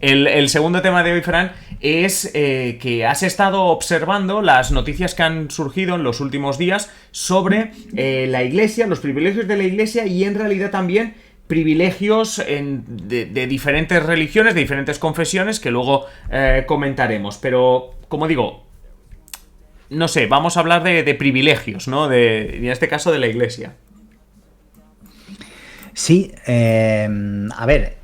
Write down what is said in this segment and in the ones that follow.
El segundo tema de hoy, Fran, es que has estado observando las noticias que han surgido en los últimos días sobre la Iglesia, los privilegios de la Iglesia y en realidad también privilegios de diferentes religiones, de diferentes confesiones que luego comentaremos. Pero, como digo, no sé, vamos a hablar de privilegios, ¿no? En este caso de la Iglesia. Sí, a ver,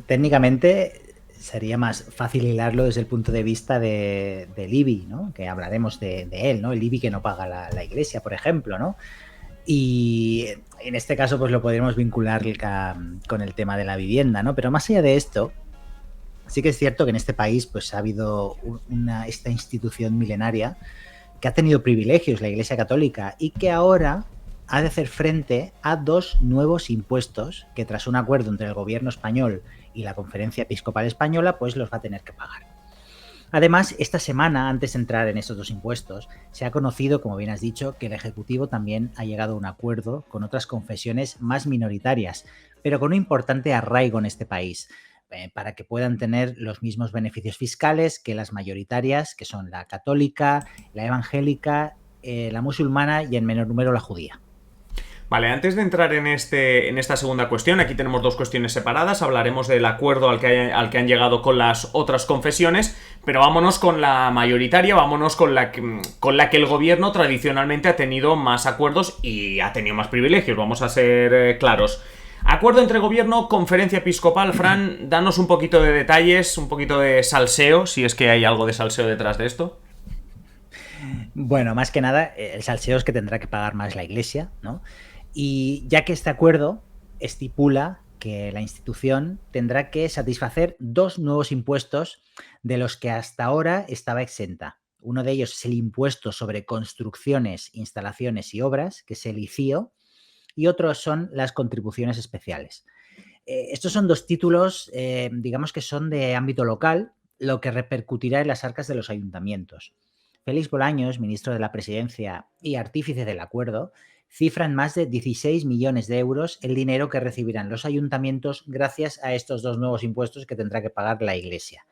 técnicamente sería más fácil hilarlo desde el punto de vista del IBI, ¿no? Que hablaremos de él, ¿no? El IBI que no paga la Iglesia, por ejemplo, ¿no? Y en este caso, pues lo podríamos vincular con el tema de la vivienda, ¿no? Pero más allá de esto, sí que es cierto que en este país, pues ha habido esta institución milenaria que ha tenido privilegios, la Iglesia Católica, y que ahora ha de hacer frente a dos nuevos impuestos que tras un acuerdo entre el gobierno español y la Conferencia Episcopal Española, pues los va a tener que pagar. Además, esta semana, antes de entrar en estos dos impuestos, se ha conocido, como bien has dicho, que el Ejecutivo también ha llegado a un acuerdo con otras confesiones más minoritarias, pero con un importante arraigo en este país, para que puedan tener los mismos beneficios fiscales que las mayoritarias, que son la católica, la evangélica, la musulmana y en menor número la judía. Vale, antes de entrar en esta segunda cuestión, aquí tenemos dos cuestiones separadas. Hablaremos del acuerdo al que han llegado con las otras confesiones, pero vámonos con la mayoritaria, vámonos con la que el gobierno tradicionalmente ha tenido más acuerdos y ha tenido más privilegios, vamos a ser claros. Acuerdo entre gobierno, conferencia episcopal. Fran, danos un poquito de detalles, un poquito de salseo, si es que hay algo de salseo detrás de esto. Bueno, más que nada, el salseo es que tendrá que pagar más la Iglesia, ¿no? Y ya que este acuerdo estipula que la institución tendrá que satisfacer dos nuevos impuestos de los que hasta ahora estaba exenta. Uno de ellos es el impuesto sobre construcciones, instalaciones y obras, que es el ICIO, y otros son las contribuciones especiales. Estos son dos títulos, digamos que son de ámbito local, lo que repercutirá en las arcas de los ayuntamientos. Félix Bolaños, ministro de la Presidencia y artífice del acuerdo, cifra en más de 16 millones de euros el dinero que recibirán los ayuntamientos gracias a estos dos nuevos impuestos que tendrá que pagar la Iglesia.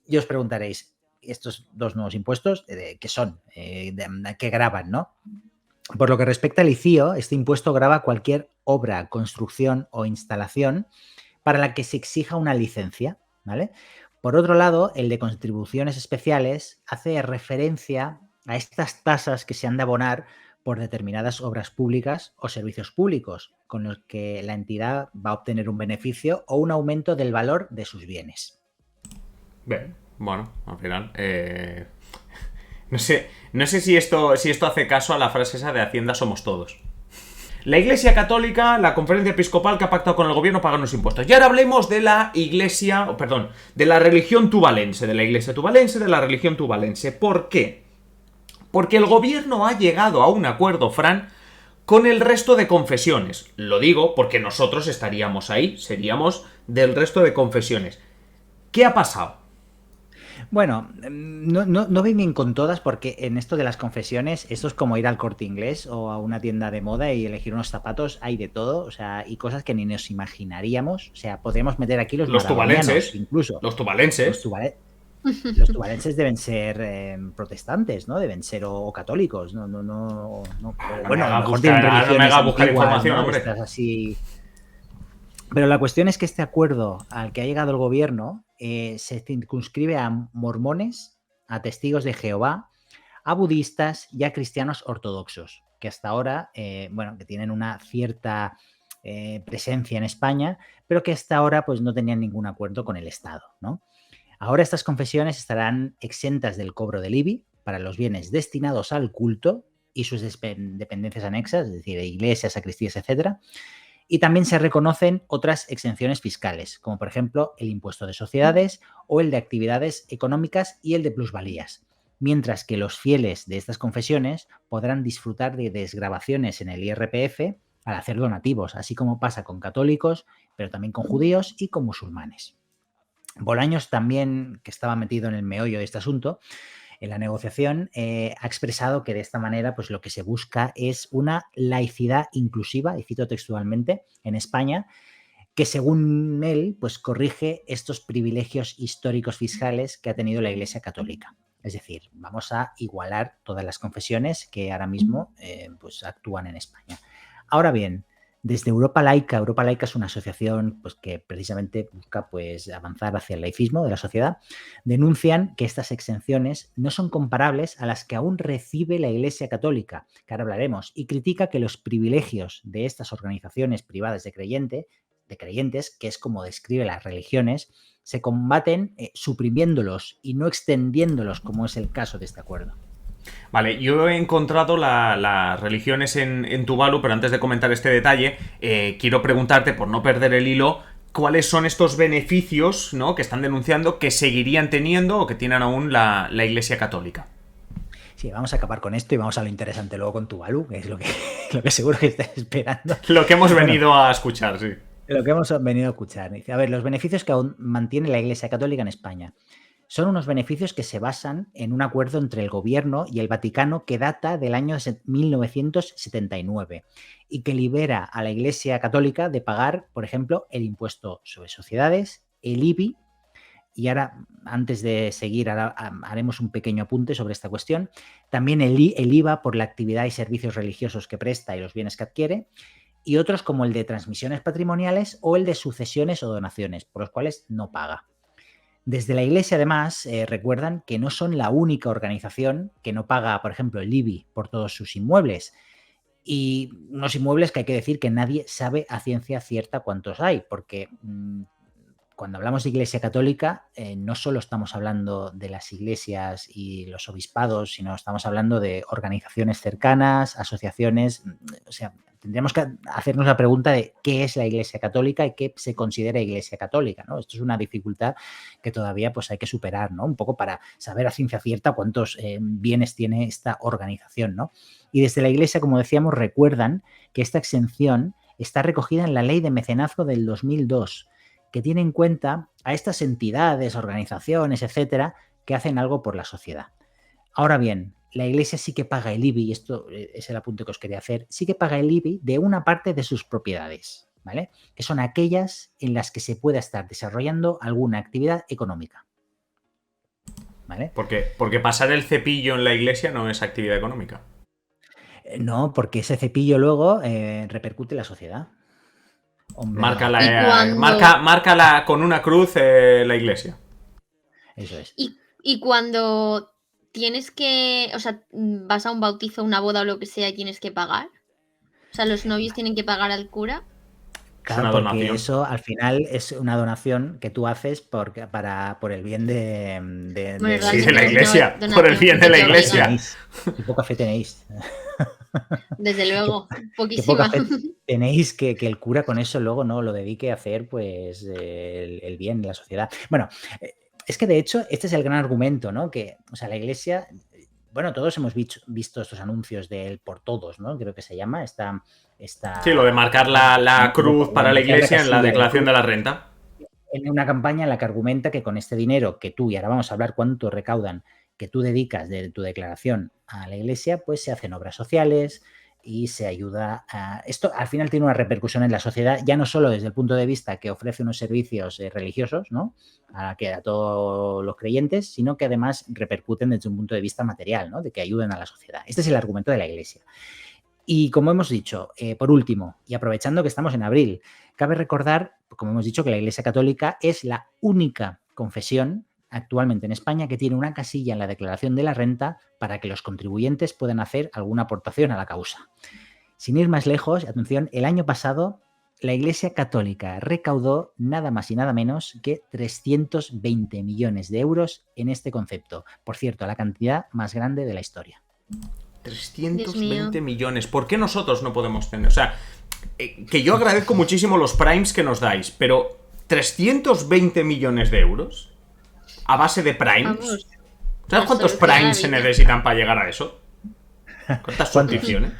Y os preguntaréis, ¿estos dos nuevos impuestos qué son? ¿Qué gravan, no? Por lo que respecta al ICIO, este impuesto grava cualquier obra, construcción o instalación para la que se exija una licencia, ¿vale? Por otro lado, el de contribuciones especiales hace referencia a estas tasas que se han de abonar por determinadas obras públicas o servicios públicos, con los que la entidad va a obtener un beneficio o un aumento del valor de sus bienes. Bien, bueno, al final... No sé si esto hace caso a la frase esa de Hacienda somos todos. La Iglesia Católica, la Conferencia Episcopal que ha pactado con el gobierno pagan los impuestos. Y ahora hablemos de la Iglesia, de la religión tuvalense, de la Iglesia tuvalense, de la religión tuvalense. ¿Por qué? Porque el gobierno ha llegado a un acuerdo, Fran, con el resto de confesiones. Lo digo porque nosotros estaríamos ahí, seríamos del resto de confesiones. ¿Qué ha pasado? Bueno, no voy bien con todas porque en esto de las confesiones, esto es como ir al Corte Inglés o a una tienda de moda y elegir unos zapatos, hay de todo, o sea, y cosas que ni nos imaginaríamos, o sea, podríamos meter aquí los maradonianos, incluso. Los tuvalenses. Los tuvalenses deben ser protestantes, ¿no? Deben ser o católicos, no. Bueno, a lo mejor tienen religiones antiguas, ¿no? Estas así. Pero la cuestión es que este acuerdo al que ha llegado el gobierno se circunscribe a mormones, a testigos de Jehová, a budistas y a cristianos ortodoxos, que hasta ahora, que tienen una cierta presencia en España, pero que hasta ahora pues, no tenían ningún acuerdo con el Estado, ¿no? Ahora estas confesiones estarán exentas del cobro del IBI para los bienes destinados al culto y sus dependencias anexas, es decir, iglesias, sacristías, etcétera. Y también se reconocen otras exenciones fiscales, como por ejemplo el impuesto de sociedades o el de actividades económicas y el de plusvalías, mientras que los fieles de estas confesiones podrán disfrutar de desgravaciones en el IRPF al hacer donativos, así como pasa con católicos, pero también con judíos y con musulmanes. Bolaños también, que estaba metido en el meollo de este asunto, en la negociación, ha expresado que de esta manera pues, lo que se busca es una laicidad inclusiva, y cito textualmente, en España, que según él, pues corrige estos privilegios históricos fiscales que ha tenido la Iglesia Católica. Es decir, vamos a igualar todas las confesiones que ahora mismo pues actúan en España. Ahora bien, desde Europa Laica es una asociación pues, que precisamente busca pues, avanzar hacia el laicismo de la sociedad, denuncian que estas exenciones no son comparables a las que aún recibe la Iglesia Católica, que ahora hablaremos, y critica que los privilegios de estas organizaciones privadas de creyentes, que es como describe las religiones, se combaten suprimiéndolos y no extendiéndolos, como es el caso de este acuerdo. Vale, yo he encontrado las religiones en Tuvalu, pero antes de comentar este detalle, quiero preguntarte, por no perder el hilo, ¿cuáles son estos beneficios, ¿no?, que están denunciando que seguirían teniendo o que tienen aún la Iglesia Católica? Sí, vamos a acabar con esto y vamos a lo interesante luego con Tuvalu, que es lo que seguro que estás esperando. Lo que hemos venido a escuchar, sí. Lo que hemos venido a escuchar. Dice, a ver, los beneficios que aún mantiene la Iglesia Católica en España. Son unos beneficios que se basan en un acuerdo entre el gobierno y el Vaticano que data del año 1979 y que libera a la Iglesia Católica de pagar, por ejemplo, el impuesto sobre sociedades, el IBI, y ahora, antes de seguir, haremos un pequeño apunte sobre esta cuestión, también el IVA por la actividad y servicios religiosos que presta y los bienes que adquiere, y otros como el de transmisiones patrimoniales o el de sucesiones o donaciones, por los cuales no paga. Desde la Iglesia, además, recuerdan que no son la única organización que no paga, por ejemplo, el IBI por todos sus inmuebles. Y unos inmuebles que hay que decir que nadie sabe a ciencia cierta cuántos hay, porque cuando hablamos de Iglesia Católica, no solo estamos hablando de las iglesias y los obispados, sino estamos hablando de organizaciones cercanas, asociaciones, o sea, tendríamos que hacernos la pregunta de qué es la Iglesia Católica y qué se considera Iglesia Católica, ¿no? Esto es una dificultad que todavía pues, hay que superar, ¿no? Un poco para saber a ciencia cierta cuántos bienes tiene esta organización, ¿no? Y desde la Iglesia, como decíamos, recuerdan que esta exención está recogida en la Ley de Mecenazgo del 2002, que tiene en cuenta a estas entidades, organizaciones, etcétera, que hacen algo por la sociedad. Ahora bien, la Iglesia sí que paga el IBI, y esto es el apunte que os quería hacer, sí que paga el IBI de una parte de sus propiedades, ¿vale? Que son aquellas en las que se pueda estar desarrollando alguna actividad económica, ¿vale? Porque pasar el cepillo en la iglesia no es actividad económica. No, porque ese cepillo luego repercute en la sociedad. Hombre, márcala con una cruz la iglesia. Eso es. Y cuando tienes que, o sea, vas a un bautizo, una boda o lo que sea y tienes que pagar. O sea, los novios tienen que pagar al cura. Claro, porque eso al final es una donación que tú haces por el bien de la iglesia, por el bien de la iglesia. Qué poca fe tenéis. Desde luego, poquísima. Qué poca fe tenéis que el cura con eso luego no lo dedique a hacer pues el bien de la sociedad. Bueno, es que de hecho este es el gran argumento, ¿no? Que, o sea, la iglesia, bueno, todos hemos visto estos anuncios del por todos, ¿no? Creo que se llama esta sí, lo de marcar la cruz para la iglesia en la declaración de la renta. En una campaña en la que argumenta que con este dinero que tú, y ahora vamos a hablar cuánto recaudan, que tú dedicas de tu declaración a la iglesia, pues se hacen obras sociales y se ayuda a... Esto al final tiene una repercusión en la sociedad, ya no solo desde el punto de vista que ofrece unos servicios religiosos, ¿no? A todos los creyentes, sino que además repercuten desde un punto de vista material, ¿no? De que ayuden a la sociedad. Este es el argumento de la iglesia. Y como hemos dicho, por último, y aprovechando que estamos en abril, cabe recordar, como hemos dicho, que la Iglesia Católica es la única confesión actualmente en España que tiene una casilla en la declaración de la renta para que los contribuyentes puedan hacer alguna aportación a la causa. Sin ir más lejos, atención, el año pasado la Iglesia Católica recaudó nada más y nada menos que 320 millones de euros en este concepto. Por cierto, la cantidad más grande de la historia. 320 millones. ¿Por qué nosotros no podemos tener? O sea, que yo agradezco muchísimo los primes que nos dais, pero 320 millones de euros a base de primes. ¿Sabes cuántos primes se necesitan para llegar a eso? ¿Cuántas suscripciones?